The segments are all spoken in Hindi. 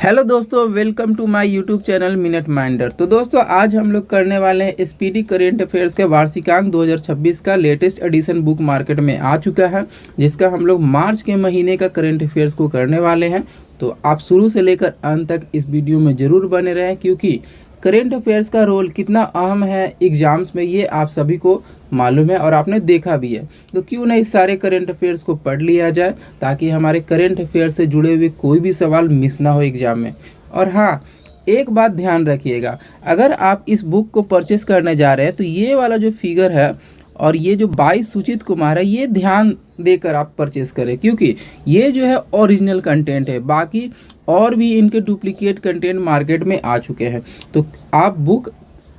हेलो दोस्तों, welcome to my YouTube channel minute minder. तो दोस्तों आज हम लोग करने वाले हैं स्पीडी करेंट अफेयर्स के वार्षिकांक 2026 का लेटेस्ट एडिशन बुक मार्केट में आ चुका है, जिसका हम लोग मार्च के महीने का करेंट अफेयर्स को करने वाले हैं। तो आप शुरू से लेकर अंत तक इस वीडियो में ज़रूर बने रहें, क्योंकि करेंट अफेयर्स का रोल कितना अहम है एग्जाम्स में ये आप सभी को मालूम है और आपने देखा भी है। तो क्यों ना इस सारे करेंट अफेयर्स को पढ़ लिया जाए, ताकि हमारे करेंट अफेयर्स से जुड़े हुए कोई भी सवाल मिस ना हो एग्जाम में। और हाँ, एक बात ध्यान रखिएगा, अगर आप इस बुक को परचेस करने जा रहे हैं तो ये वाला जो फिगर है और ये जो 22 सूचित कुमार है, ये ध्यान देकर आप परचेस करें, क्योंकि ये जो है ओरिजिनल कंटेंट है। बाकी और भी इनके डुप्लीकेट कंटेंट मार्केट में आ चुके हैं, तो आप बुक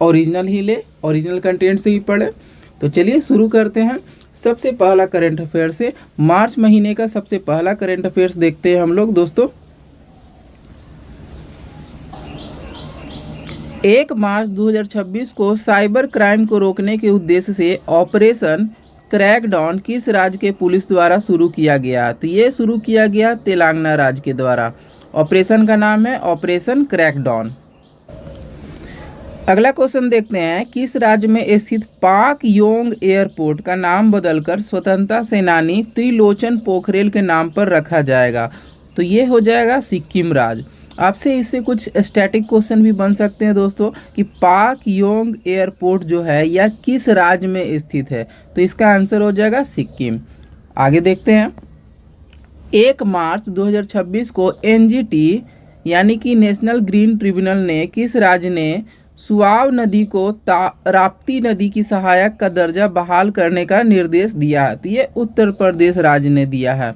ओरिजिनल ही ले, ओरिजिनल कंटेंट से ही पढ़ें। तो चलिए शुरू करते हैं। सबसे पहला करंट अफेयर से मार्च महीने का सबसे पहला करंट अफेयर्स देखते हैं हम लोग। दोस्तों 1 मार्च 2026 को साइबर क्राइम को रोकने के उद्देश्य से ऑपरेशन क्रैकडाउन किस राज्य के पुलिस द्वारा शुरू किया गया? तो ये शुरू किया गया तेलंगाना राज्य के द्वारा। ऑपरेशन का नाम है ऑपरेशन क्रैकडाउन। अगला क्वेश्चन देखते हैं, किस राज्य में स्थित पाक योंग एयरपोर्ट का नाम बदलकर स्वतंत्रता सेनानी त्रिलोचन पोखरेल के नाम पर रखा जाएगा? तो ये हो जाएगा सिक्किम राज्य। आपसे इससे कुछ स्टैटिक क्वेश्चन भी बन सकते हैं दोस्तों, कि पाक योंग एयरपोर्ट जो है यह किस राज्य में स्थित है? तो इसका आंसर हो जाएगा सिक्किम। आगे देखते हैं, 1 मार्च 2026 को एनजीटी यानी कि नेशनल ग्रीन ट्रिब्यूनल ने किस राज्य ने सुआव नदी को राप्ती नदी की सहायक का दर्जा बहाल करने का निर्देश दिया है? तो ये उत्तर प्रदेश राज्य ने दिया है।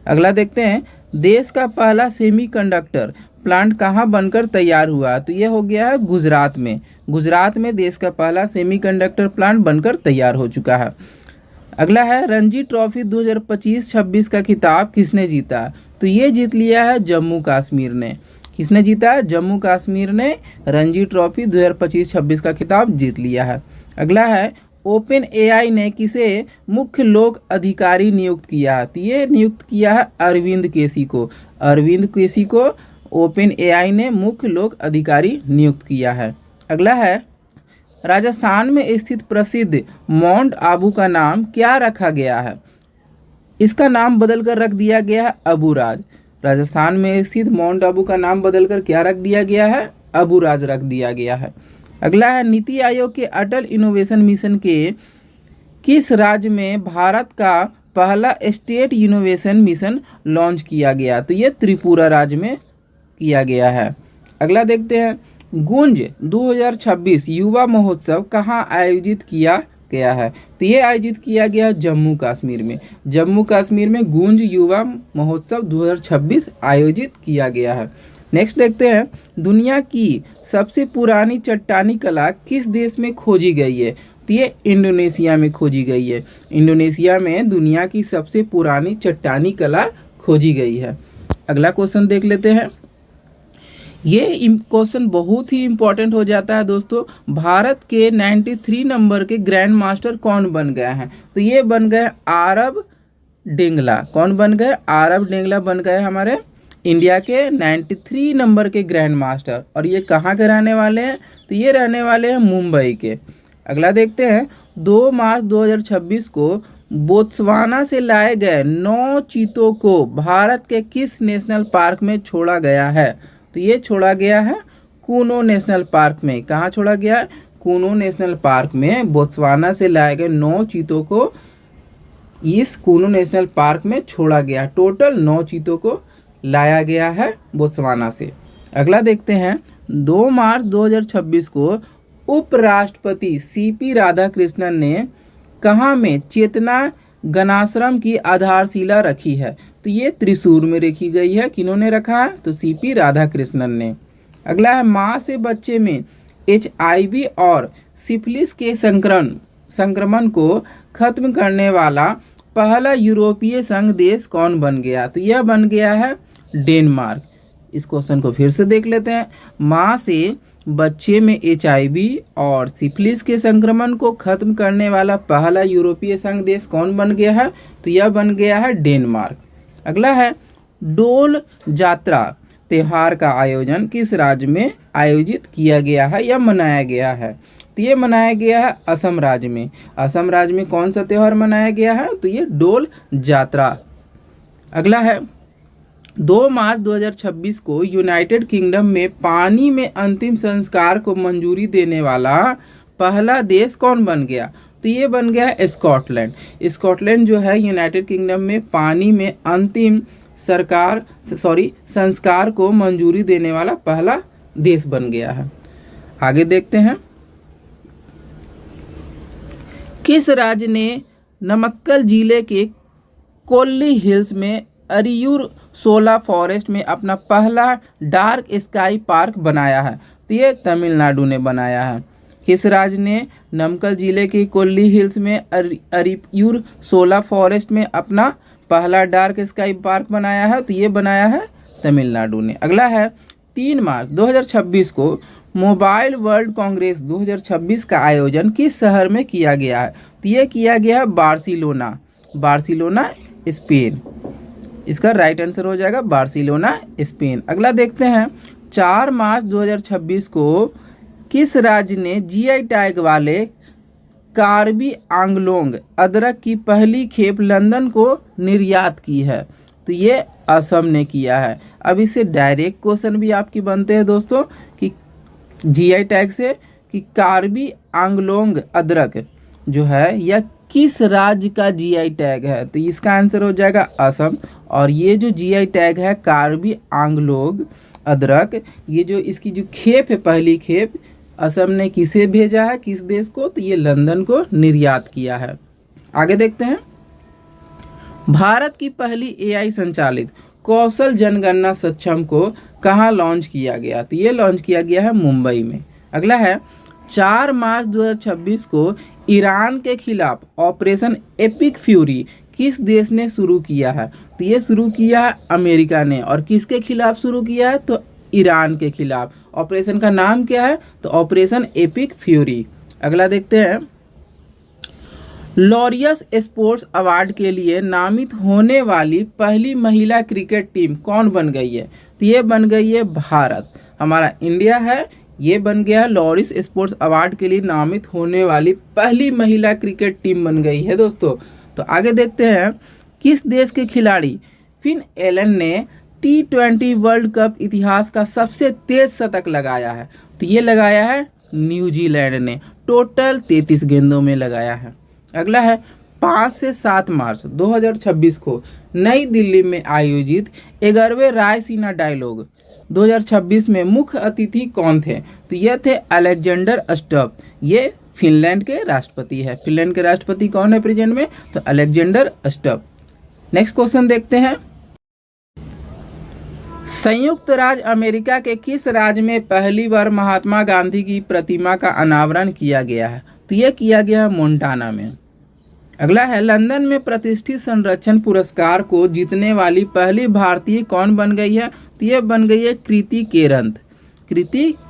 अगला देखते हैं, देश का पहला सेमीकंडक्टर प्लांट कहाँ बनकर तैयार हुआ? तो ये हो गया है गुजरात में। गुजरात में देश का पहला सेमीकंडक्टर प्लांट बनकर तैयार हो चुका है। अगला है, रणजी ट्रॉफी 2025-26 का खिताब किसने जीता? तो ये जीत लिया है जम्मू कश्मीर ने। किसने जीता है? जम्मू कश्मीर ने रणजी ट्रॉफी 2025-26 का खिताब जीत लिया है। अगला है, ओपन एआई ने किसे मुख्य लोक अधिकारी नियुक्त किया? तो ये नियुक्त किया है अरविंद केसी को। अरविंद केसी को ओपन एआई ने मुख्य लोक अधिकारी नियुक्त किया है। अगला है, राजस्थान में स्थित प्रसिद्ध माउंट आबू का नाम क्या रखा गया है? इसका नाम बदलकर रख दिया गया है अबूराज। राजस्थान में स्थित माउंट आबू का नाम बदलकर क्या रख दिया गया है? अबूराज रख दिया गया है। अगला है, नीति आयोग के अटल इनोवेशन मिशन के किस राज्य में भारत का पहला स्टेट इनोवेशन मिशन लॉन्च किया गया? तो ये त्रिपुरा राज्य में किया गया है। अगला देखते हैं, गूंज 2026 युवा महोत्सव कहाँ आयोजित किया गया है? तो ये आयोजित किया गया जम्मू कश्मीर में। जम्मू कश्मीर में गूंज युवा महोत्सव 2026 आयोजित किया गया है। नेक्स्ट देखते हैं, दुनिया की सबसे पुरानी चट्टानी कला किस देश में खोजी गई है? तो ये इंडोनेशिया में खोजी गई है। इंडोनेशिया में दुनिया की सबसे पुरानी चट्टानी कला खोजी गई है। अगला क्वेश्चन देख लेते हैं। ये क्वेश्चन बहुत ही इम्पोर्टेंट हो जाता है दोस्तों। भारत के 93 नंबर के ग्रैंड मास्टर कौन बन गए हैं? तो ये बन गए आरब डेंगला। कौन बन गए? आरब डेंगला बन गए हमारे इंडिया के 93 नंबर के ग्रैंड मास्टर। और ये कहाँ के रहने वाले हैं? तो ये रहने वाले हैं मुंबई के। अगला देखते हैं, 2 मार्च 2026 को बोत्सवाना से लाए गए 9 चीतों को भारत के किस नेशनल पार्क में छोड़ा गया है? तो ये छोड़ा गया है कूनो नेशनल पार्क में। कहाँ छोड़ा गया है? कूनो नेशनल पार्क में। बोत्सवाना से लाए गए 9 चीतों को इस कूनो नेशनल पार्क में छोड़ा गया। टोटल 9 चीतों को लाया गया है बोत्सवाना से। अगला देखते हैं, 2 मार्च 2026 को उपराष्ट्रपति सीपी राधाकृष्णन ने कहाँ में चेतना गणाश्रम की आधारशिला रखी है? तो ये त्रिशूर में रखी गई है। किन्होंने रखा है? तो सीपी राधाकृष्णन ने। अगला है, माँ से बच्चे में HIV और सिफिलिस के संक्रमण को खत्म करने वाला पहला यूरोपीय संघ देश कौन बन गया? तो यह बन गया है डेनमार्क। इस क्वेश्चन को फिर से देख लेते हैं, माँ से बच्चे में HIV और सिफिलिस के संक्रमण को खत्म करने वाला पहला यूरोपीय संघ देश कौन बन गया है? तो यह बन गया है डेनमार्क। अगला है, डोल यात्रा त्यौहार का आयोजन किस राज्य में आयोजित किया गया है या मनाया गया है? तो ये मनाया गया है असम राज्य में। असम राज्य में कौन सा त्यौहार मनाया गया है? तो ये डोल जात्रा। अगला है 2 मार्च 2026 को यूनाइटेड किंगडम में पानी में अंतिम संस्कार को मंजूरी देने वाला पहला देश कौन बन गया? तो ये बन गया है स्कॉटलैंड। स्कॉटलैंड जो है यूनाइटेड किंगडम में पानी में अंतिम संस्कार को मंजूरी देने वाला पहला देश बन गया है। आगे देखते हैं, किस राज्य ने नमक्कल जिले के कोल्ली हिल्स में अरियूर सोला फॉरेस्ट में अपना पहला डार्क स्काई पार्क बनाया है? तो ये तमिलनाडु ने बनाया है। किस राज्य ने नमक्कल जिले के कोल्ली हिल्स में अरियूर सोला फॉरेस्ट में अपना पहला डार्क स्काई पार्क बनाया है? तो ये बनाया है तमिलनाडु ने। अगला है 3 मार्च 2026 को मोबाइल वर्ल्ड कांग्रेस 2026 का आयोजन किस शहर में किया गया है? तो ये किया गया है बार्सिलोना, स्पेन। इसका राइट आंसर हो जाएगा बार्सिलोना, स्पेन। अगला देखते हैं 4 मार्च 2026 को किस राज्य ने जीआई टैग वाले कार्बी आंगलोंग अदरक की पहली खेप लंदन को निर्यात की है? तो ये असम ने किया है। अब इससे डायरेक्ट क्वेश्चन भी आपकी बनते हैं दोस्तों कि जीआई टैग से कि कार्बी आंगलोंग अदरक जो है यह किस राज्य का जीआई टैग है? तो इसका आंसर हो जाएगा असम। और ये जो जीआई टैग है कार्बी आंगलोंग अदरक, ये जो इसकी जो खेप है पहली खेप असम ने किसे भेजा है, किस देश को? तो ये लंदन को निर्यात किया है। आगे देखते हैं, भारत की पहली एआई संचालित कौशल जनगणना सक्षम को कहाँ लॉन्च किया गया? तो ये लॉन्च किया गया है मुंबई में। अगला है 4 मार्च 2026 को ईरान के खिलाफ ऑपरेशन एपिक फ्यूरी किस देश ने शुरू किया है? तो ये शुरू किया है अमेरिका ने। और किसके खिलाफ शुरू किया है? तो ईरान के खिलाफ। ऑपरेशन का नाम क्या है? तो ऑपरेशन एपिक फ्यूरी। अगला देखते हैं, लॉरियस स्पोर्ट्स अवार्ड के लिए नामित होने वाली पहली महिला क्रिकेट टीम कौन बन गई है? तो ये बन गई है भारत, हमारा इंडिया है। ये बन गया लॉरिस स्पोर्ट्स अवार्ड के लिए नामित होने वाली पहली महिला क्रिकेट टीम बन गई है दोस्तों। तो आगे देखते हैं, किस देश के खिलाड़ी फिन एलन ने T20 वर्ल्ड कप इतिहास का सबसे तेज शतक लगाया है? तो ये लगाया है न्यूजीलैंड ने, टोटल 33 गेंदों में लगाया है। अगला है 5 से 7 मार्च 2026 को नई दिल्ली में आयोजित 11वें रायसीना डायलॉग 2026 में मुख्य अतिथि कौन थे? तो ये थे अलेक्जेंडर स्टब। ये फिनलैंड के राष्ट्रपति है। फिनलैंड के राष्ट्रपति कौन है प्रेजेंट में? तो अलेक्जेंडर स्टब। नेक्स्ट क्वेश्चन देखते हैं, संयुक्त राज्य अमेरिका के किस राज्य में पहली बार महात्मा गांधी की प्रतिमा का अनावरण किया गया है? तो यह किया गया है मोन्टाना में। अगला है, लंदन में प्रतिष्ठित संरक्षण पुरस्कार को जीतने वाली पहली भारतीय कौन बन गई है? तो यह बन गई है कृति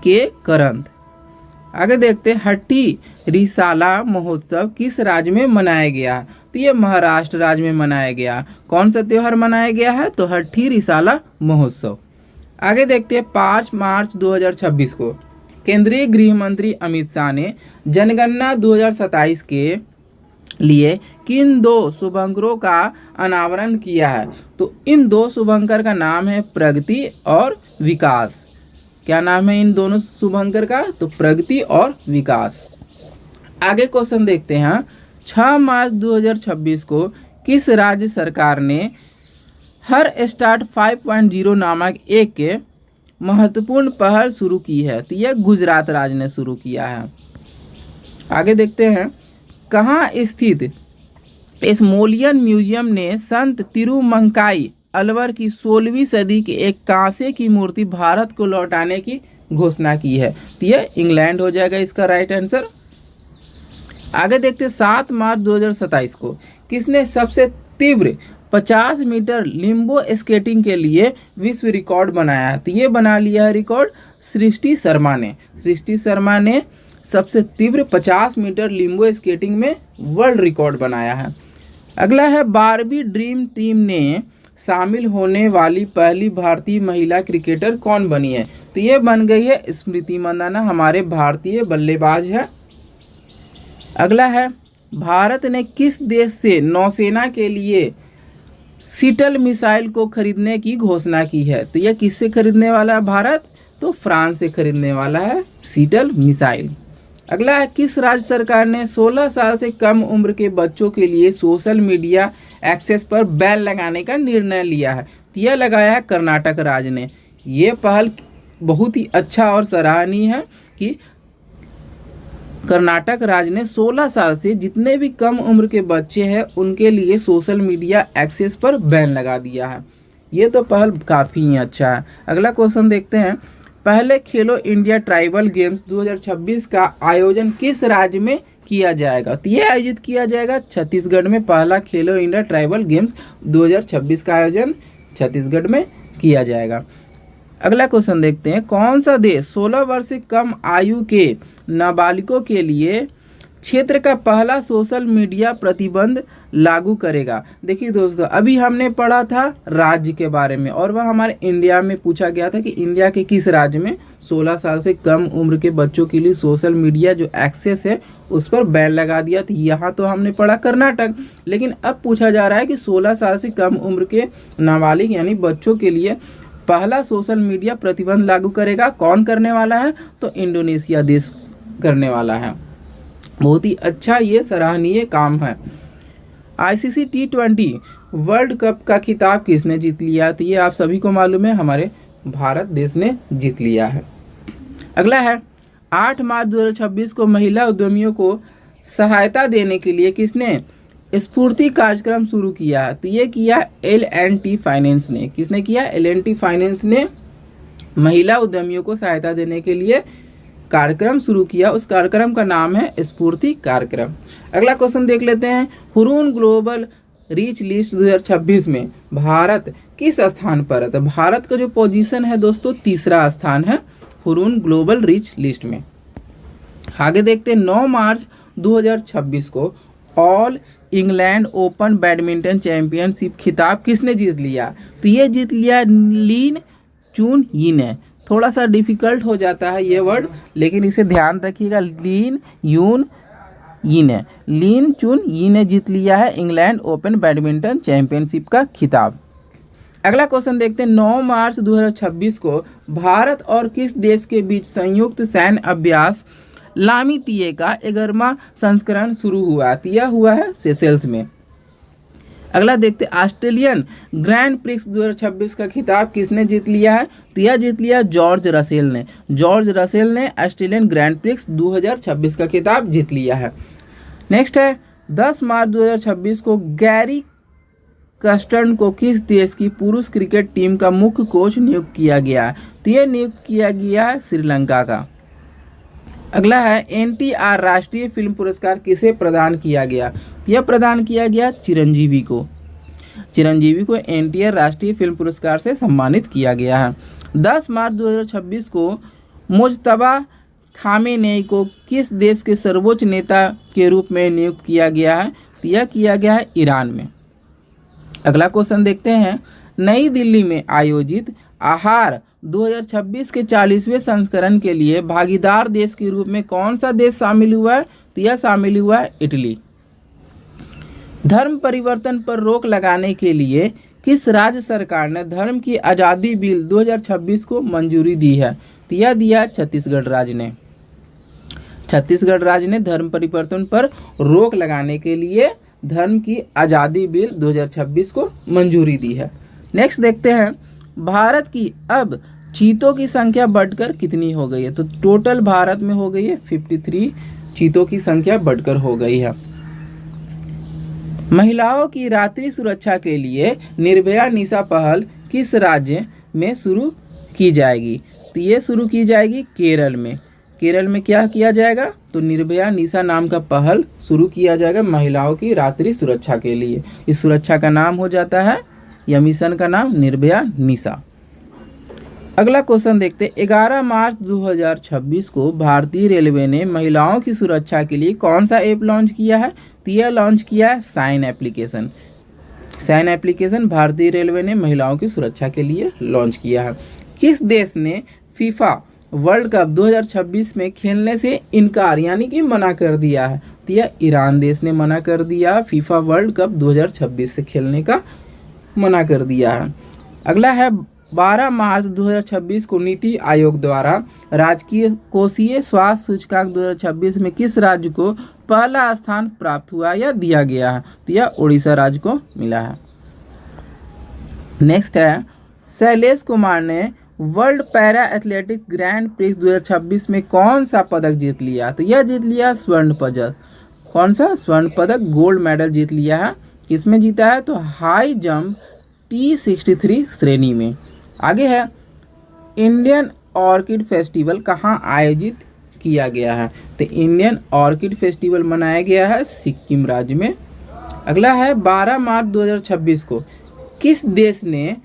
के करंत। आगे देखते हैं, हट्टी रिसाला महोत्सव किस राज्य में मनाया गया? तो ये महाराष्ट्र राज्य में मनाया गया। कौन सा त्यौहार मनाया गया है? तो हट्टी रिसाला महोत्सव। आगे देखते हैं, 5 मार्च 2026 को केंद्रीय गृह मंत्री अमित शाह ने जनगणना 2027 के लिए किन 2 शुभंकरों का अनावरण किया है? तो इन 2 शुभंकर का नाम है प्रगति और विकास। क्या नाम है इन दोनों शुभंकर का? तो प्रगति और विकास। आगे क्वेश्चन देखते हैं, 6 मार्च 2026 को किस राज्य सरकार ने हर स्टार्ट 5.0 नामक एक महत्वपूर्ण पहल शुरू की है? तो यह गुजरात राज्य ने शुरू किया है। आगे देखते हैं, कहाँ स्थित स्मोलियन म्यूजियम ने संत तिरुमंकाई अलवर की 16वीं सदी की एक कांसे की मूर्ति भारत को लौटाने की घोषणा की है? तो यह इंग्लैंड हो जाएगा इसका राइट आंसर। आगे देखते हैं, 7 मार्च 2027 को किसने सबसे तीव्र 50 मीटर लिम्बो स्केटिंग के लिए विश्व रिकॉर्ड बनाया है? तो ये बना लिया है रिकॉर्ड सृष्टि शर्मा ने। सृष्टि शर्मा ने सबसे तीव्र 50 मीटर लिम्बो स्केटिंग में वर्ल्ड रिकॉर्ड बनाया है। अगला है, बारबी ड्रीम टीम ने शामिल होने वाली पहली भारतीय महिला क्रिकेटर कौन बनी है? तो ये बन गई है स्मृति मंदाना, हमारे भारतीय बल्लेबाज है। अगला है, भारत ने किस देश से नौसेना के लिए सीटल मिसाइल को खरीदने की घोषणा की है? तो यह किससे खरीदने वाला है भारत? तो फ्रांस से खरीदने वाला है सीटल मिसाइल। अगला है, किस राज्य सरकार ने 16 साल से कम उम्र के बच्चों के लिए सोशल मीडिया एक्सेस पर बैन लगाने का निर्णय लिया है? तो यह लगाया है कर्नाटक राज्य ने। ये पहल बहुत ही अच्छा और सराहनीय है कि कर्नाटक राज्य ने 16 साल से जितने भी कम उम्र के बच्चे हैं उनके लिए सोशल मीडिया एक्सेस पर बैन लगा दिया है। ये तो पहल काफ़ी अच्छा है। अगला क्वेश्चन देखते हैं, पहले खेलो इंडिया ट्राइबल गेम्स 2026 का आयोजन किस राज्य में किया जाएगा? तो ये आयोजित किया जाएगा छत्तीसगढ़ में। पहला खेलो इंडिया ट्राइबल गेम्स 2026 का आयोजन छत्तीसगढ़ में किया जाएगा। अगला क्वेश्चन देखते हैं, कौन सा देश 16 वर्ष से कम आयु के नाबालिगों के लिए क्षेत्र का पहला सोशल मीडिया प्रतिबंध लागू करेगा? देखिए दोस्तों, अभी हमने पढ़ा था राज्य के बारे में और वह हमारे इंडिया में पूछा गया था कि इंडिया के किस राज्य में 16 साल से कम उम्र के बच्चों के लिए सोशल मीडिया जो एक्सेस है उस पर बैन लगा दिया। तो यहाँ तो हमने पढ़ा कर्नाटक, लेकिन अब पूछा जा रहा है कि 16 साल से कम उम्र के नाबालिग यानी बच्चों के लिए पहला सोशल मीडिया प्रतिबंध लागू करेगा। कौन करने वाला है? तो इंडोनेशिया देश करने वाला है। बहुत ही अच्छा ये सराहनीय काम है। आईसीसी T20 वर्ल्ड कप का खिताब किसने जीत लिया? तो ये आप सभी को मालूम है, हमारे भारत देश ने जीत लिया है। अगला है, 8 मार्च 2026 को महिला उद्यमियों को सहायता देने के लिए किसने स्फूर्ति कार्यक्रम शुरू किया है? तो ये किया L&T फाइनेंस ने। किसने किया? L&T फाइनेंस ने महिला उद्यमियों को सहायता देने के लिए कार्यक्रम शुरू किया। उस कार्यक्रम का नाम है स्फूर्ति कार्यक्रम। अगला क्वेश्चन देख लेते हैं, हुरून ग्लोबल रीच लिस्ट 2026 में भारत किस स्थान पर है? तो भारत का जो पोजीशन है दोस्तों, तीसरा स्थान है हुरून ग्लोबल रीच लिस्ट में। आगे देखते हैं, 9 मार्च 2026 को all England open badminton championship खिताब किसने जीत लिया? तो ये जीत लिया लीन चुन यी ने। थोड़ा सा डिफिकल्ट हो जाता है ये वर्ड, लेकिन इसे ध्यान रखिएगा। लीन यून यी ने, लीन चुन यी ने जीत लिया है इंग्लैंड ओपन बैडमिंटन चैंपियनशिप का खिताब। अगला क्वेश्चन देखते हैं, 9 मार्च 2026 को भारत और किस देश के बीच संयुक्त सैन्य अभ्यास लामीतीये का 11वां संस्करण शुरू हुआ? यह हुआ है सेशेल्स में। अगला देखते हैं, ऑस्ट्रेलियन ग्रैंड प्रिक्स 2026 का खिताब किसने जीत लिया है? तो यह जीत लिया जॉर्ज रसेल ने। जॉर्ज रसेल ने ऑस्ट्रेलियन ग्रैंड प्रिक्स 2026 का खिताब जीत लिया है। नेक्स्ट है, 10 मार्च 2026 को गैरी कस्टर्न को किस देश की पुरुष क्रिकेट टीम का मुख्य कोच नियुक्त किया गया है? तो यह नियुक्त किया गया है श्रीलंका का। अगला है, NTR राष्ट्रीय फिल्म पुरस्कार किसे प्रदान किया गया? यह प्रदान किया गया चिरंजीवी को। चिरंजीवी को NTR राष्ट्रीय फिल्म पुरस्कार से सम्मानित किया गया है। 10 मार्च 2026 को मुज्तबा खामेनेई को किस देश के सर्वोच्च नेता के रूप में नियुक्त किया गया है? तो यह किया गया है ईरान में। अगला क्वेश्चन देखते हैं, नई दिल्ली में आयोजित आहार 2026 के 40वें संस्करण के लिए भागीदार देश के रूप में कौन सा देश शामिल हुआ है? तो यह शामिल हुआ है इटली। धर्म परिवर्तन पर रोक लगाने के लिए किस राज्य सरकार ने धर्म की आज़ादी बिल 2026 को मंजूरी दी है? तो यह दिया छत्तीसगढ़ राज्य ने। छत्तीसगढ़ राज्य ने धर्म परिवर्तन पर रोक लगाने के लिए धर्म की आज़ादी बिल 2026 को मंजूरी दी है। नेक्स्ट देखते हैं, भारत की अब चीतों की संख्या बढ़कर कितनी हो गई है? तो टोटल भारत में हो गई है 53 चीतों की संख्या बढ़कर हो गई है। महिलाओं की रात्रि सुरक्षा के लिए निर्भया निशा पहल किस राज्य में शुरू की जाएगी? तो ये शुरू की जाएगी केरल में। केरल में क्या किया जाएगा? तो निर्भया निशा नाम का पहल शुरू किया जाएगा महिलाओं की रात्रि सुरक्षा के लिए। इस सुरक्षा का नाम हो जाता है, या मिशन का नाम निर्भया निशा। अगला क्वेश्चन देखते, 11 मार्च 2026 को भारतीय रेलवे ने महिलाओं की सुरक्षा के लिए कौन सा ऐप लॉन्च किया है? तो यह लॉन्च किया है साइन एप्लीकेशन। सैन एप्लीकेशन भारतीय रेलवे ने महिलाओं की सुरक्षा के लिए लॉन्च किया है। किस देश ने फीफा वर्ल्ड कप 2026 में खेलने से इनकार यानी कि मना कर दिया है? तो यह ईरान देश ने मना कर दिया, फीफा वर्ल्ड कप 2026 से खेलने का मना कर दिया है। अगला है 12 मार्च 2026 को नीति आयोग द्वारा राजकीय कोषीय स्वास्थ्य सूचकांक 2026 में किस राज्य को पहला स्थान प्राप्त हुआ या दिया गया है? तो यह उड़ीसा राज्य को मिला है। नेक्स्ट है शैलेश कुमार ने world para athletic grand prix 2026 में कौन सा पदक जीत लिया? तो यह जीत लिया स्वर्ण पदक। कौन सा? स्वर्ण पदक, गोल्ड मेडल जीत लिया है। किसमें जीता है? तो हाई जंप T63 श्रेणी में। आगे है इंडियन ऑर्किड फेस्टिवल कहाँ आयोजित किया गया है? तो इंडियन ऑर्किड फेस्टिवल मनाया गया है सिक्किम राज्य में। अगला है 12 मार्च 2026 को किस देश ने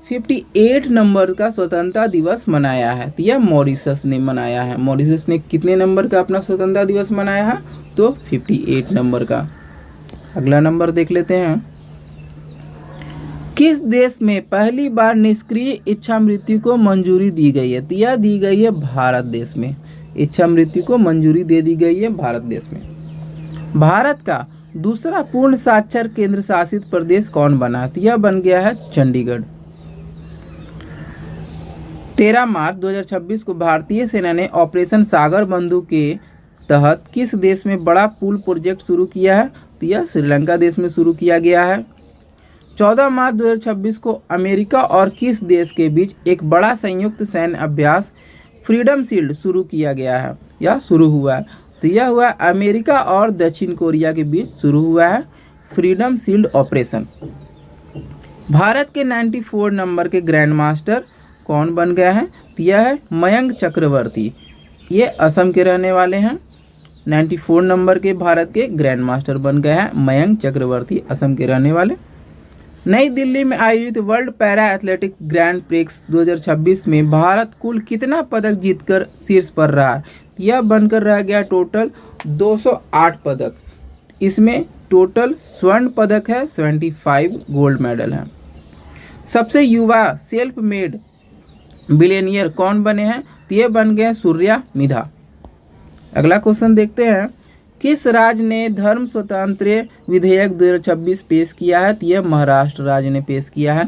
58 नंबर का स्वतंत्रता दिवस मनाया है? तो यह मॉरिशस ने मनाया है। मॉरिशस ने कितने नंबर का अपना स्वतंत्रता दिवस मनाया है? तो 58 नंबर का। अगला नंबर देख लेते हैं। किस देश में पहली बार निष्क्रिय इच्छा मृत्यु को मंजूरी दी गई है? तो यह दी गई है भारत देश में। इच्छा मृत्यु को मंजूरी दे दी गई है भारत देश में। भारत का दूसरा पूर्ण साक्षर केंद्र शासित प्रदेश कौन बना है? तो यह बन गया है चंडीगढ़। 13 मार्च 2026 को भारतीय सेना ने ऑपरेशन सागर बंधु के तहत किस देश में बड़ा पुल प्रोजेक्ट शुरू किया है? तो यह श्रीलंका देश में शुरू किया गया है। 14 मार्च 2026 को अमेरिका और किस देश के बीच एक बड़ा संयुक्त सैन्य अभ्यास फ्रीडम शील्ड शुरू किया गया है या शुरू हुआ है? तो यह हुआ अमेरिका और दक्षिण कोरिया के बीच शुरू हुआ है फ्रीडम शील्ड ऑपरेशन। भारत के 94 नंबर के ग्रैंड मास्टर कौन बन गए हैं? तो यह है मयंक चक्रवर्ती। ये असम के रहने वाले हैं। 94 नंबर के भारत के ग्रैंड मास्टर बन गए हैं मयंक चक्रवर्ती, असम के रहने वाले। नई दिल्ली में आयोजित world para athletic grand prix 2026 में भारत कुल कितना पदक जीतकर शीर्ष पर रहा है? यह बनकर रह गया टोटल 208 पदक। इसमें टोटल स्वर्ण पदक है 75 गोल्ड मेडल है। सबसे युवा सेल्फ मेड बिलियनियर कौन बने हैं? तो ये बन गए सूर्या मिधा। अगला क्वेश्चन देखते हैं। किस राज्य ने धर्म स्वतंत्र विधेयक 2026 पेश किया है? तो यह महाराष्ट्र राज्य ने पेश किया है।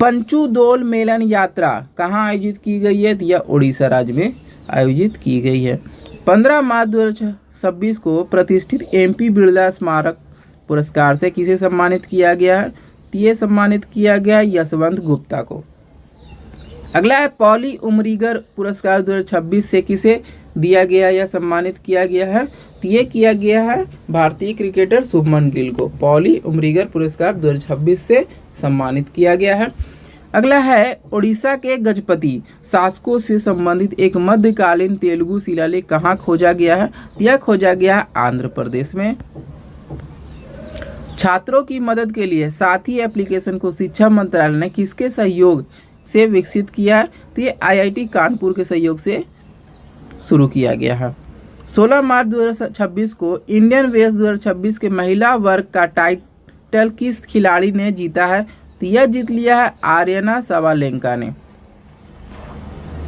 पंचुदोल मेलन यात्रा कहाँ आयोजित की गई है? तो यह उड़ीसा राज्य में आयोजित की गई है। 15 मार्च 2026 को प्रतिष्ठित MP बिरला स्मारक पुरस्कार से किसे सम्मानित किया गया है? तो ये सम्मानित किया गया यशवंत गुप्ता को। अगला है पॉली उमरीगर पुरस्कार 2026 से किसे दिया गया या सम्मानित किया गया है? तो ये किया गया है भारतीय क्रिकेटर शुभमन गिल को। पॉली उमरीगर पुरस्कार 2026 से सम्मानित किया गया है। अगला है उड़ीसा के गजपति शासकों से संबंधित एक मध्यकालीन तेलुगु शिलालेख कहाँ खोजा गया है? तो यह खोजा गया है आंध्र प्रदेश में। छात्रों की मदद के लिए साथी एप्लीकेशन को शिक्षा मंत्रालय ने किसके सहयोग से विकसित किया है? तो ये IIT कानपुर के सहयोग से शुरू किया गया है। 16 मार्च 2026 को इंडियन वेल्स 2026 के महिला वर्ग का टाइटल किस खिलाड़ी ने जीता है? तो यह जीत लिया है आर्यना सवालेंका ने।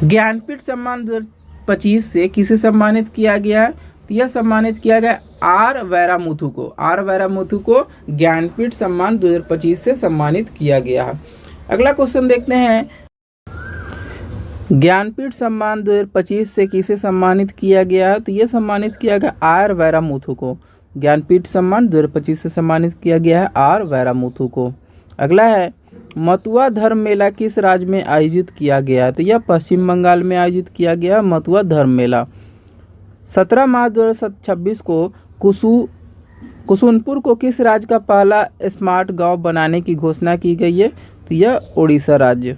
ज्ञानपीठ सम्मान 2025 से किसे सम्मानित किया गया है? तो यह सम्मानित किया गया R वैरामुथु को। R वैरामुथु को ज्ञानपीठ सम्मान 2025 से सम्मानित किया गया है। अगला क्वेश्चन देखते हैं। ज्ञानपीठ सम्मान 2025 से किसे सम्मानित किया गया है? तो यह सम्मानित किया गया R वैरामुथु को। ज्ञानपीठ सम्मान 2025 से सम्मानित किया गया है R वैरामुथु को। अगला है मथुआ धर्म मेला किस राज्य में आयोजित किया गया है? तो यह पश्चिम बंगाल में आयोजित किया गया मथुआ धर्म मेला। 17 मार्च 2026 को कुसुनपुर को किस राज्य का पहला स्मार्ट गांव बनाने की घोषणा की गई है? तो यह उड़ीसा राज्य।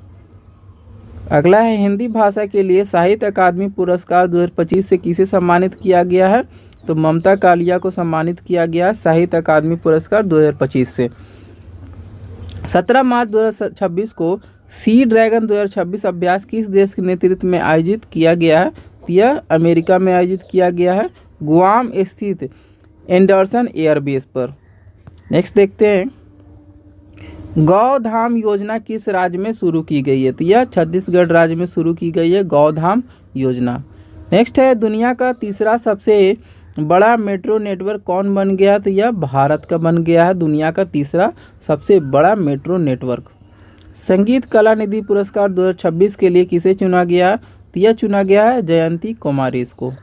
अगला है हिंदी भाषा के लिए साहित्य अकादमी पुरस्कार 2025 से किसे सम्मानित किया गया है? तो ममता कालिया को सम्मानित किया गया साहित्य अकादमी पुरस्कार 2025 से। 17 मार्च 2026 को सी ड्रैगन 2026 अभ्यास किस देश के नेतृत्व में आयोजित किया गया है? यह अमेरिका में आयोजित किया गया है गुआम स्थित एंडरसन एयरबेस पर। नेक्स्ट देखते हैं, गौधाम योजना किस राज्य में शुरू की गई है? तो यह छत्तीसगढ़ राज्य में शुरू की गई है गौधाम योजना। नेक्स्ट है, दुनिया का तीसरा सबसे बड़ा मेट्रो नेटवर्क कौन बन गया? तो यह भारत का बन गया है दुनिया का तीसरा सबसे बड़ा मेट्रो नेटवर्क। संगीत कला निधि पुरस्कार 2026 के लिए किसे चुना गया? तो यह चुना गया है जयंती कुमारेश को।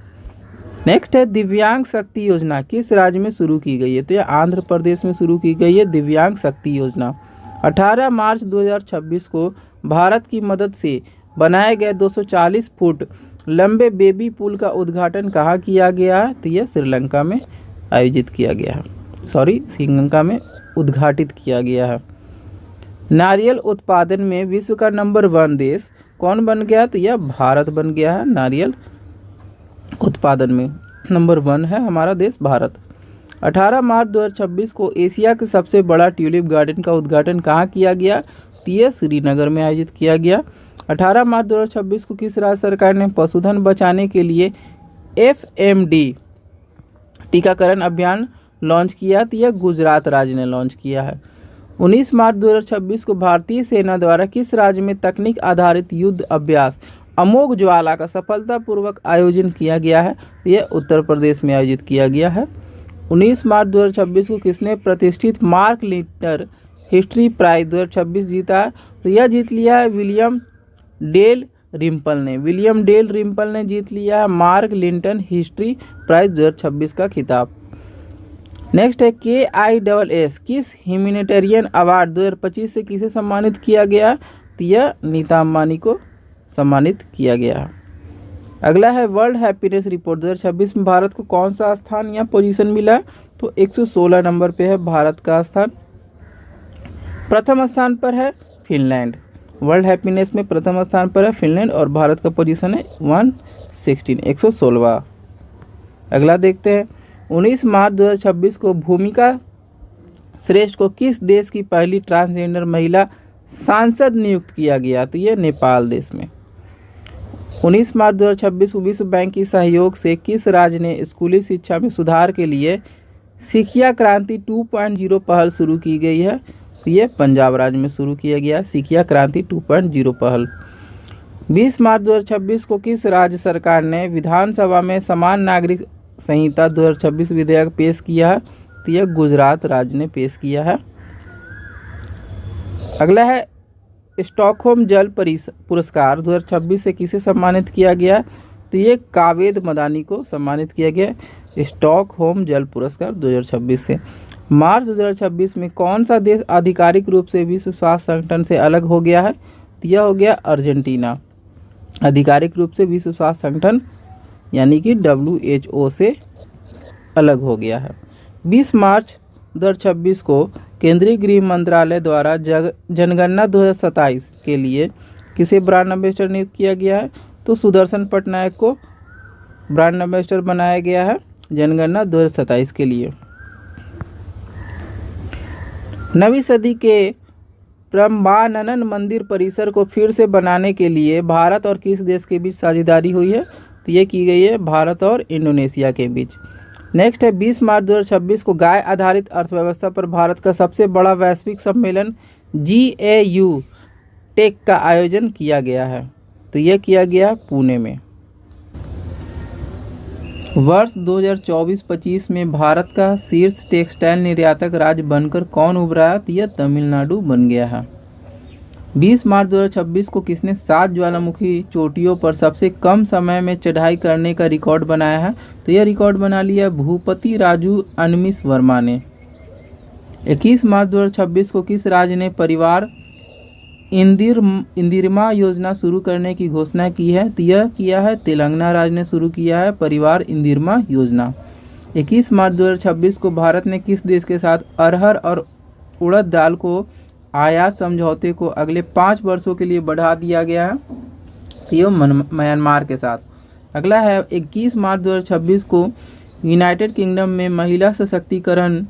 नेक्स्ट है, दिव्यांग शक्ति योजना किस राज्य में शुरू की गई है? तो यह आंध्र प्रदेश में शुरू की गई है दिव्यांग शक्ति योजना। 18 मार्च 2026 को भारत की मदद से बनाए गए 240 फुट लंबे बेबी पुल का उद्घाटन कहाँ किया गया है? तो यह श्रीलंका में आयोजित किया गया है, श्रीलंका में उद्घाटित किया गया है। नारियल उत्पादन में विश्व का नंबर 1 देश कौन बन गया? तो यह भारत बन गया है। नारियल उत्पादन में नंबर 1 है हमारा देश भारत। 18 मार्च 2026 को एशिया के सबसे बड़ा ट्यूलिप गार्डन का उद्घाटन कहाँ किया गया? तो यह श्रीनगर में आयोजित किया गया। 18 मार्च 2026 को किस राज्य सरकार ने पशुधन बचाने के लिए FMD टीकाकरण अभियान लॉन्च किया? तो यह गुजरात राज्य ने लॉन्च किया है। 19 मार्च 2026 को भारतीय सेना द्वारा किस राज्य में तकनीक आधारित युद्ध अभ्यास अमोघ ज्वाला का सफलतापूर्वक आयोजन किया गया है? यह उत्तर प्रदेश में आयोजित किया गया है। 19 मार्च 2026 को किसने प्रतिष्ठित मार्क लिंटन हिस्ट्री प्राइज 2026 जीता? तो यह जीत लिया है विलियम डेल रिम्पल ने। विलियम डेल रिम्पल ने जीत लिया है मार्क लिंटन हिस्ट्री प्राइज 2026 का खिताब। नेक्स्ट है, KISS किस ह्यूमैनिटेरियन अवार्ड 2025 से किसे सम्मानित किया गया? तो यह नीता अंबानी को सम्मानित किया गया है। अगला है, वर्ल्ड हैप्पीनेस रिपोर्ट 2026 में भारत को कौन सा स्थान या पोजीशन मिला? तो 116 नंबर पे है भारत का स्थान। प्रथम स्थान पर है फिनलैंड। वर्ल्ड हैप्पीनेस में प्रथम स्थान पर है फिनलैंड और भारत का पोजीशन है 116। अगला देखते हैं, 19 मार्च 2026 को भूमिका श्रेष्ठ को किस देश की पहली ट्रांसजेंडर महिला सांसद नियुक्त किया गया? तो यह नेपाल देश में। 19 मार्च 2026 को विश्व बैंक की सहयोग से किस राज्य ने स्कूली शिक्षा में सुधार के लिए शिक्षा क्रांति 2.0 पहल शुरू की गई है? तो ये पंजाब राज्य में शुरू किया गया शिक्षा क्रांति 2.0 पहल। 20 मार्च 2026 को किस राज्य सरकार ने विधानसभा में समान नागरिक संहिता 2026 विधेयक पेश किया है? तो यह गुजरात राज्य ने पेश किया है। अगला है, स्टॉकहोम जल पुरस्कार 2026 से किसे सम्मानित किया गया? तो ये कावेद मदानी को सम्मानित किया गया स्टॉकहोम जल पुरस्कार 2026 से। मार्च 2026 में कौन सा देश आधिकारिक रूप से विश्व स्वास्थ्य संगठन से अलग हो गया है? तो यह हो गया अर्जेंटीना, आधिकारिक रूप से विश्व स्वास्थ्य संगठन यानी कि WHO से अलग हो गया है। 20 मार्च 2026 को केंद्रीय गृह मंत्रालय द्वारा जनगणना 2027 के लिए किसे ब्रांड एम्बेसडर नियुक्त किया गया है? तो सुदर्शन पटनायक को ब्रांड एम्बेसडर बनाया गया है जनगणना 2027 के लिए। 9वीं सदी के ब्रह्मानंद मंदिर परिसर को फिर से बनाने के लिए भारत और किस देश के बीच साझेदारी हुई है? तो ये की गई है भारत और इंडोनेशिया के बीच। नेक्स्ट है, 20 मार्च 2026 को गाय आधारित अर्थव्यवस्था पर भारत का सबसे बड़ा वैश्विक सम्मेलन GAU टेक का आयोजन किया गया है। तो यह किया गया पुणे में। वर्ष 2024-25 में भारत का शीर्ष टेक्सटाइल निर्यातक राज्य बनकर कौन उभरा है? तो यह तमिलनाडु बन गया है। 20 मार्च 2026 को किसने 7 ज्वालामुखी चोटियों पर सबसे कम समय में चढ़ाई करने का रिकॉर्ड बनाया है? तो यह रिकॉर्ड बना लिया भूपति राजू अनमिस वर्मा ने। 21 मार्च 2026 को किस राज्य ने परिवार इंदिरमा योजना शुरू करने की घोषणा की है? तो यह किया है तेलंगाना राज्य ने शुरू किया है परिवार इंदिरमा योजना। 21 मार्च 2026 को भारत ने किस देश के साथ अरहर और उड़द दाल को आयात समझौते को अगले 5 वर्षों के लिए बढ़ा दिया गया है? तो यह म्यांमार के साथ। अगला है, 21 मार्च 2026 को यूनाइटेड किंगडम में महिला सशक्तिकरण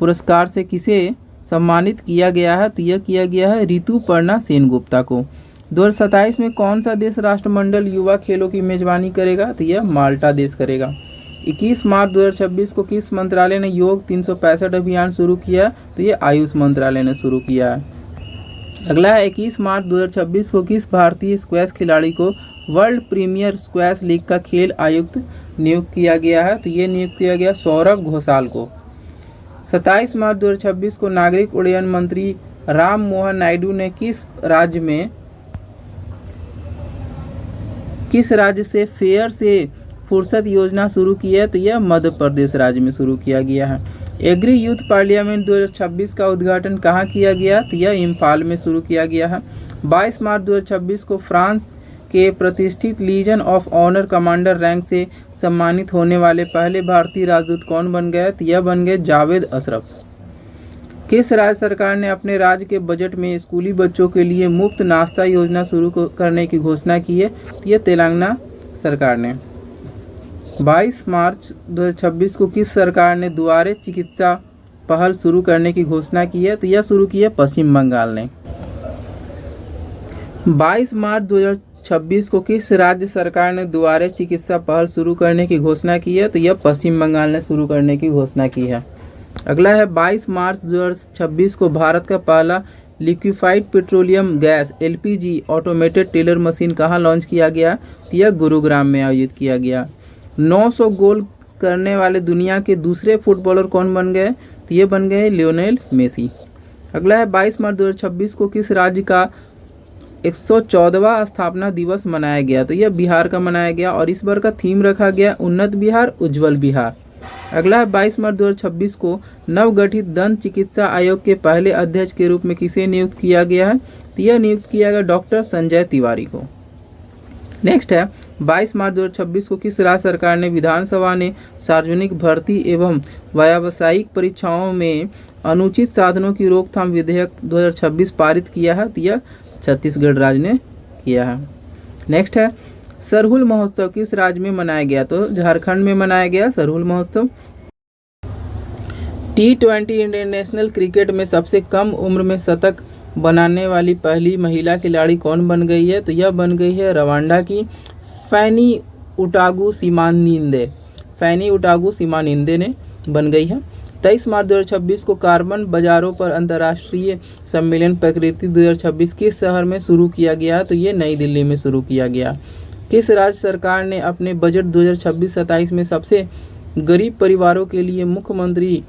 पुरस्कार से किसे सम्मानित किया गया है? तो यह किया गया है ऋतुपर्णा सेनगुप्ता को। 2027 में कौन सा देश राष्ट्रमंडल युवा खेलों की मेजबानी करेगा? तो यह माल्टा देश करेगा। 21 मार्च 2026 को किस मंत्रालय ने योग 365 अभियान शुरू किया? तो ये आयुष मंत्रालय ने शुरू किया है। अगला है 21 मार्च 2026 को किस भारतीय स्क्वैश खिलाड़ी को वर्ल्ड प्रीमियर स्क्वैश लीग का खेल आयुक्त नियुक्त किया गया है? तो ये नियुक्त किया गया सौरभ घोषाल को। 27 मार्च 2026 को नागरिक उड्डयन मंत्री राम मोहन नायडू ने किस राज्य से फेयर से फुर्सत योजना शुरू की है? तो यह मध्य प्रदेश राज्य में शुरू किया गया है। एग्री यूथ पार्लियामेंट 2026 का उद्घाटन कहाँ किया गया? तो यह इम्फाल में शुरू किया गया है। 22 मार्च 2026 को फ्रांस के प्रतिष्ठित Legion of Honour commander rank से सम्मानित होने वाले पहले भारतीय राजदूत कौन बन गए? तो यह बन गए जावेद अशरफ। किस राज्य सरकार ने अपने राज्य के बजट में स्कूली बच्चों के लिए मुफ्त नाश्ता योजना शुरू करने की घोषणा की है? तो यह तेलंगाना सरकार ने। 22 मार्च 2026 को किस सरकार ने दुआरे चिकित्सा पहल शुरू करने की घोषणा की है? तो यह शुरू की है पश्चिम बंगाल ने। 22 मार्च 2026 को किस राज्य सरकार ने दुआरे चिकित्सा पहल शुरू करने की घोषणा की है? तो यह पश्चिम बंगाल ने शुरू करने की घोषणा की है। अगला है 22 मार्च 2026 को भारत का पहला liquefied petroleum gas LPG automated teller machine कहाँ लॉन्च किया गया? तो यह गुरुग्राम में आयोजित किया गया। 900 गोल करने वाले दुनिया के दूसरे फुटबॉलर कौन बन गए? तो ये बन गए लियोनेल मेसी। अगला है 22 मार्च 2026 को किस राज्य का 114वां स्थापना दिवस मनाया गया? तो यह बिहार का मनाया गया और इस बार का थीम रखा गया उन्नत बिहार उज्जवल बिहार। अगला है 22 मार्च 2026 को नवगठित दंत चिकित्सा आयोग के पहले अध्यक्ष के रूप में किसे नियुक्त किया गया है? तो यह नियुक्त किया गया डॉक्टर संजय तिवारी को। नेक्स्ट है 22 मार्च 2026 को किस राज्य सरकार ने विधानसभा ने सार्वजनिक भर्ती एवं व्यावसायिक परीक्षाओं में अनुचित साधनों की रोकथाम विधेयक 2026 पारित किया है? तो यह छत्तीसगढ़ राज्य ने किया है। नेक्स्ट है सरहुल महोत्सव किस राज्य में मनाया गया? तो झारखंड में मनाया गया सरहुल महोत्सव। T20 इंटरनेशनल क्रिकेट में सबसे कम उम्र में शतक बनाने वाली पहली महिला खिलाड़ी कौन बन गई है? तो यह बन गई है रवांडा की फैनी उटागू सिमानिंदे ने बन गई है। 23 मार्च 2026 को कार्बन बाजारों पर अंतर्राष्ट्रीय सम्मेलन प्रकृति 2026 किस शहर में शुरू किया गया? तो ये नई दिल्ली में शुरू किया गया। किस राज्य सरकार ने अपने बजट 2026-27 में सबसे गरीब परिवारों के लिए मुख्यमंत्री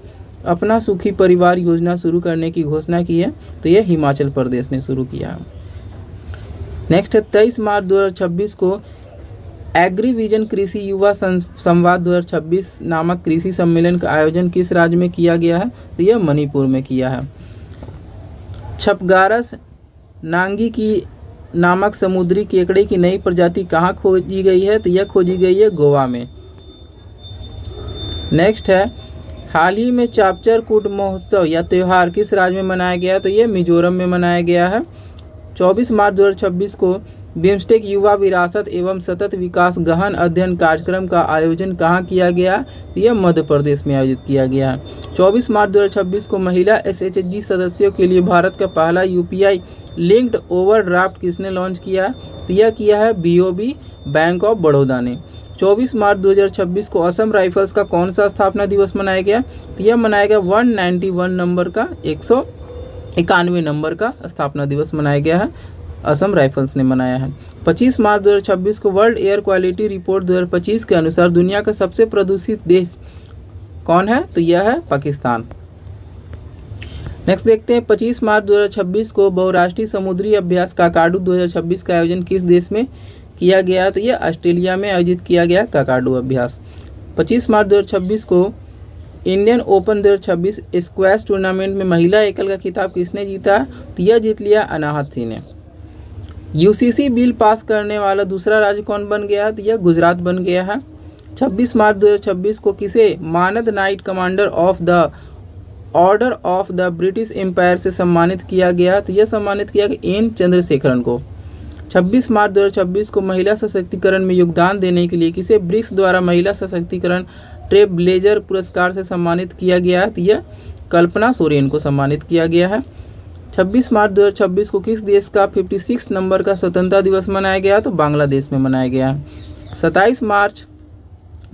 अपना सुखी परिवार योजना शुरू करने की घोषणा की है? तो यह हिमाचल प्रदेश ने शुरू किया है। नेक्स्ट है 23 मार्च 2026 को एग्रीविजन कृषि युवा संवाद 2026 नामक कृषि सम्मेलन का आयोजन किस राज्य में किया गया है? तो यह मणिपुर में किया है। छपगारस नांगी की नामक समुद्री केकड़े की नई प्रजाति कहाँ खोजी गई है? तो यह खोजी गई है गोवा में। नेक्स्ट है हाल ही में चापचर कूट महोत्सव या त्यौहार किस राज्य में मनाया गया? तो यह मिजोरम में मनाया गया है। 24 मार्च 2026 को बिम्स्टेक युवा विरासत एवं सतत विकास गहन अध्ययन कार्यक्रम का आयोजन कहाँ किया गया? यह मध्य प्रदेश में आयोजित किया गया है। 24 मार्च 2026 को महिला SHG सदस्यों के लिए भारत का पहला UPI लिंक्ड ओवरड्राफ्ट किसने लॉन्च किया? तो यह किया है BOB बैंक ऑफ बड़ौदा ने। 24 मार्च 2026 को असम राइफल्स का कौन सा स्थापना दिवस मनाया गया? तो यह मनाया गया 191 नंबर का 191 नंबर का स्थापना दिवस मनाया गया है, असम राइफल्स ने मनाया है। 25 मार्च 2026 को वर्ल्ड एयर क्वालिटी रिपोर्ट 2025 के अनुसार दुनिया का सबसे प्रदूषित देश कौन है? तो यह है पाकिस्तान। नेक्स्ट देखते हैं 25 मार्च 2026 को बहुराष्ट्रीय समुद्री अभ्यास काकाडू 2026 का आयोजन किस देश में किया गया? तो यह ऑस्ट्रेलिया में आयोजित किया गया काकाडू अभ्यास। 25 मार्च 2026 को इंडियन ओपन 2026 स्क्वैश टूर्नामेंट में महिला एकल का खिताब किसने जीता? तो यह जीत लिया अनाहत सिंह ने। UCC बिल पास करने वाला दूसरा राज्य कौन बन गया? तो यह गुजरात बन गया है। 26 मार्च 2026 को किसे मानद Knight Commander of the Order of the British Empire से सम्मानित किया गया? तो यह सम्मानित किया गया N चंद्रशेखरन को। 26 मार्च 2026 को महिला सशक्तिकरण में योगदान देने के लिए किसे ब्रिक्स द्वारा महिला सशक्तिकरण ट्रेप ब्लेजर पुरस्कार से सम्मानित किया गया है? तो यह कल्पना सोरेन को सम्मानित किया गया है। 26 मार्च 2026 को किस देश का 56 नंबर का स्वतंत्रता दिवस मनाया गया? तो बांग्लादेश में मनाया गया है। 27 मार्च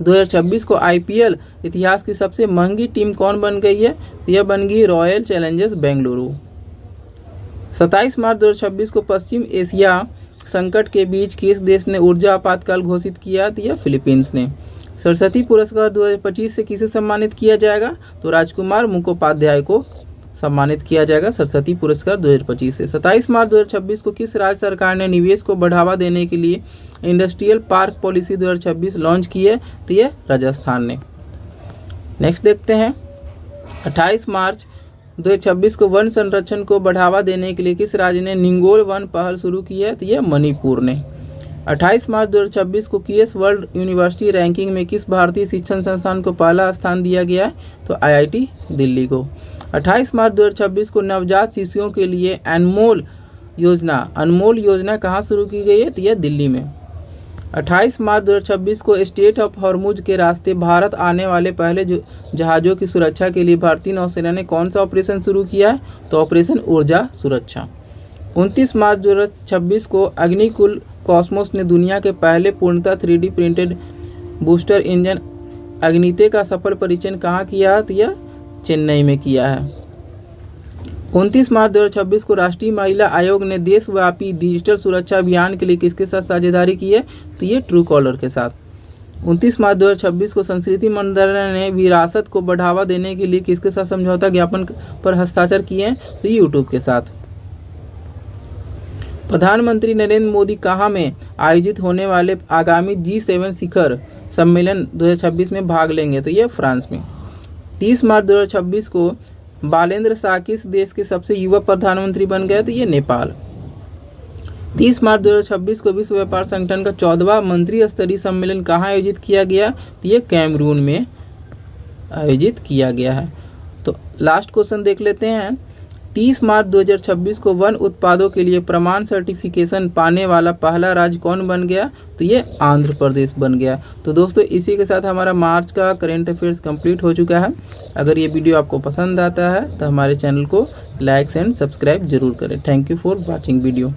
2026 को IPL इतिहास की सबसे महंगी टीम कौन बन गई है? तो यह बन गई रॉयल चैलेंजर्स बेंगलुरु। 27 मार्च 2026 को पश्चिम एशिया संकट के बीच किस देश ने ऊर्जा आपातकाल घोषित किया? तो यह फिलीपींस ने। सरस्वती पुरस्कार 2025 से किसे सम्मानित किया जाएगा? तो राजकुमार मुखोपाध्याय को सम्मानित किया जाएगा सरस्वती पुरस्कार 2025 से। 27 मार्च 2026 को किस राज्य सरकार ने निवेश को बढ़ावा देने के लिए इंडस्ट्रियल पार्क पॉलिसी 2026 लॉन्च की है? तो यह राजस्थान ने। नेक्स्ट देखते हैं, 28 मार्च 2026 को वन संरक्षण को बढ़ावा देने के लिए किस राज्य ने निंगोल वन पहल शुरू की है? तो यह मणिपुर ने। 28 मार्च 2026 को QS वर्ल्ड यूनिवर्सिटी रैंकिंग में किस भारतीय शिक्षण संस्थान को पहला स्थान दिया गया है? तो IIT दिल्ली को। 28 मार्च 2026 को नवजात शिशुओं के लिए अनमोल योजना कहाँ शुरू की गई है? तो यह दिल्ली में। 28 मार्च 2026 को स्टेट ऑफ हॉर्मुज के रास्ते भारत आने वाले पहले जहाज़ों की सुरक्षा के लिए भारतीय नौसेना ने कौन सा ऑपरेशन शुरू किया है? तो ऑपरेशन ऊर्जा सुरक्षा। 29 मार्च 2026 को अग्निकुल कॉस्मोस ने दुनिया के पहले पूर्णतः 3D प्रिंटेड बूस्टर इंजन अग्निते का सफल परीक्षण कहाँ किया? तो यह चेन्नई में किया है। 29 मार्च 2026 को राष्ट्रीय महिला आयोग ने देशव्यापी डिजिटल सुरक्षा अभियान के लिए किसके साथ साझेदारी की है? तो ये ट्रू कॉलर के साथ। 29 मार्च 2026 को संस्कृति मंत्रालय ने विरासत को बढ़ावा देने के लिए किसके साथ समझौता ज्ञापन पर हस्ताक्षर किए हैं? तो यूट्यूब के साथ। प्रधानमंत्री नरेंद्र मोदी कहाँ में आयोजित होने वाले आगामी G7 शिखर सम्मेलन 2026 में भाग लेंगे? तो ये फ्रांस में। 30 मार्च 2026 को बालेंद्र शाह किस देश के सबसे युवा प्रधानमंत्री बन गए? तो ये नेपाल। 30 मार्च 2026 को विश्व व्यापार संगठन का 14वां मंत्री स्तरीय सम्मेलन कहाँ आयोजित किया गया? तो ये कैमरून में आयोजित किया गया है। तो लास्ट क्वेश्चन देख लेते हैं। 30 मार्च 2026 को वन उत्पादों के लिए प्रमाण सर्टिफिकेशन पाने वाला पहला राज्य कौन बन गया? तो ये आंध्र प्रदेश बन गया। तो दोस्तों इसी के साथ हमारा मार्च का करंट अफेयर्स कंप्लीट हो चुका है। अगर ये वीडियो आपको पसंद आता है तो हमारे चैनल को लाइक एंड सब्सक्राइब जरूर करें। Thank you for watching video.